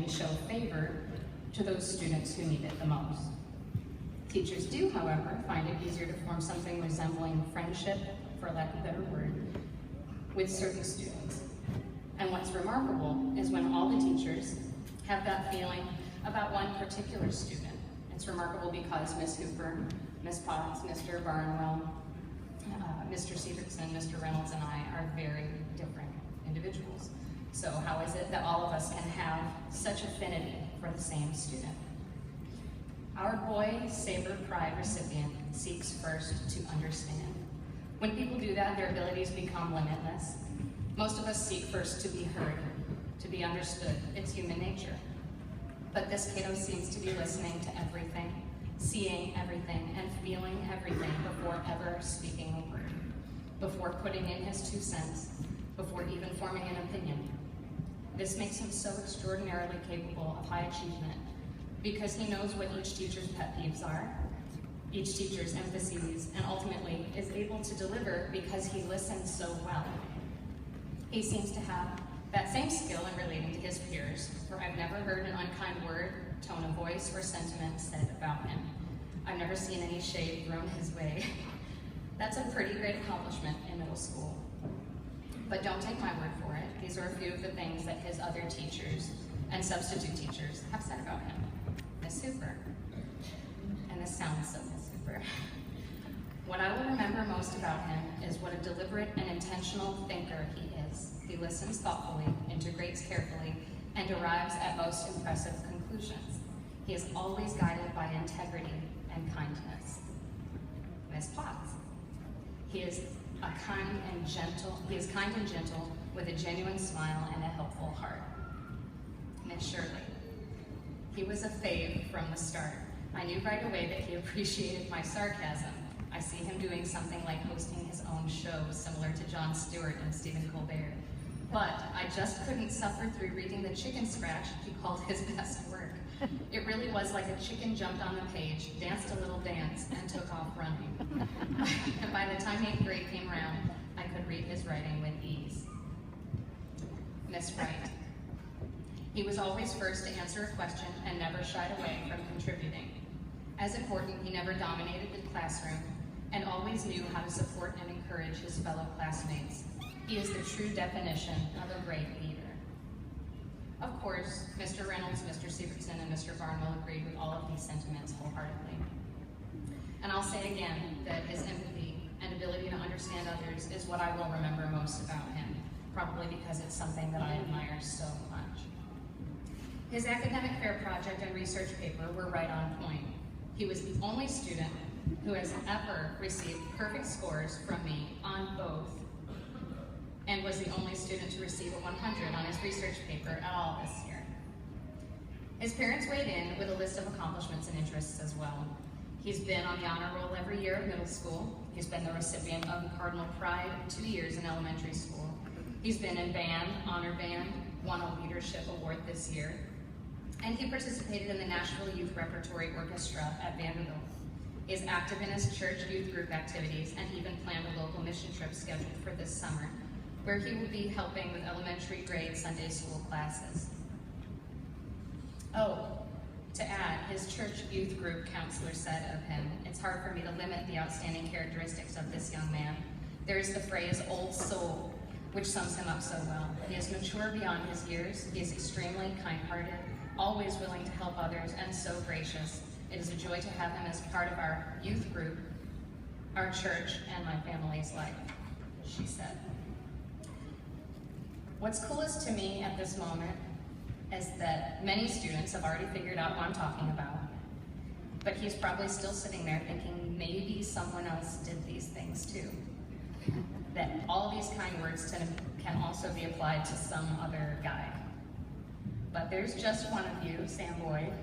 show favor to those students who need it the most. Teachers do, however, find it easier to form something resembling friendship, for lack of a better word, with certain students. And what's remarkable is when all the teachers have that feeling about one particular student. It's remarkable because Ms. Hooper, Ms. Potts, Mr. Barnwell, Mr. Severson, Mr. Reynolds, and I are very different individuals. So how is it that all of us can have such affinity for the same student? Our Boy Sabre Pride recipient seeks first to understand. When people do that, their abilities become limitless. Most of us seek first to be heard, to be understood. It's human nature. But this kiddo seems to be listening to everything, seeing everything, and feeling everything before ever speaking a word, before putting in his 2 cents, before even forming an opinion. This makes him so extraordinarily capable of high achievement because he knows what each teacher's pet peeves are, each teacher's emphases, and ultimately is able to deliver because he listens so well. He seems to have that same skill in relating to his peers, for I've never heard an unkind word, tone of voice, or sentiment said about him. I've never seen any shade thrown his way. That's a pretty great accomplishment in middle school. But don't take my word for it. These are a few of the things that his other teachers and substitute teachers have said about him. Miss Hooper. And this sounds so Miss Hooper. What I will remember most about him is what a deliberate and intentional thinker he is. He listens thoughtfully, integrates carefully, and arrives at most impressive conclusions. He is always guided by integrity and kindness. Miss Potts. He is kind and gentle with a genuine smile and a helpful heart. Miss Shirley. He was a fave from the start. I knew right away that he appreciated my sarcasm. I see him doing something like hosting his own show similar to Jon Stewart and Stephen Colbert. But I just couldn't suffer through reading the chicken scratch he called his best work. It really was like a chicken jumped on the page, danced a little dance, and took off running. And by the time 8th grade came around, I could read his writing with ease. Miss Wright. He was always first to answer a question and never shied away from contributing. As important, he never dominated the classroom and always knew how to support and encourage his fellow classmates. He is the true definition of a great leader. Of course, Mr. Reynolds, Mr. Severson, and Mr. Barnwell agreed with all of these sentiments wholeheartedly. And I'll say again that his empathy and ability to understand others is what I will remember most about him, probably because it's something that I admire so much. His academic fair project and research paper were right on point. He was the only student who has ever received perfect scores from me on both, and was the only student to receive a 100 on his research paper at all this year. His parents weighed in with a list of accomplishments and interests as well. He's been on the honor roll every year of middle school. He's been the recipient of Cardinal Pride 2 years in elementary school. He's been in band, honor band, won a leadership award this year, and he participated in the Nashville Youth Repertory Orchestra at Vanderbilt. He is active in his church youth group activities and even planned a local mission trip scheduled for this summer, where he will be helping with elementary grade Sunday school classes. Oh, to add, his church youth group counselor said of him, "It's hard for me to limit the outstanding characteristics of this young man. There is the phrase old soul, which sums him up so well. He is mature beyond his years. He is extremely kind-hearted, always willing to help others, and so gracious. It is a joy to have him as part of our youth group, our church, and my family's life," she said. What's coolest to me at this moment is that many students have already figured out what I'm talking about, but he's probably still sitting there thinking maybe someone else did these things too. That all of these kind words can also be applied to some other guy. But there's just one of you, Sam Boyd.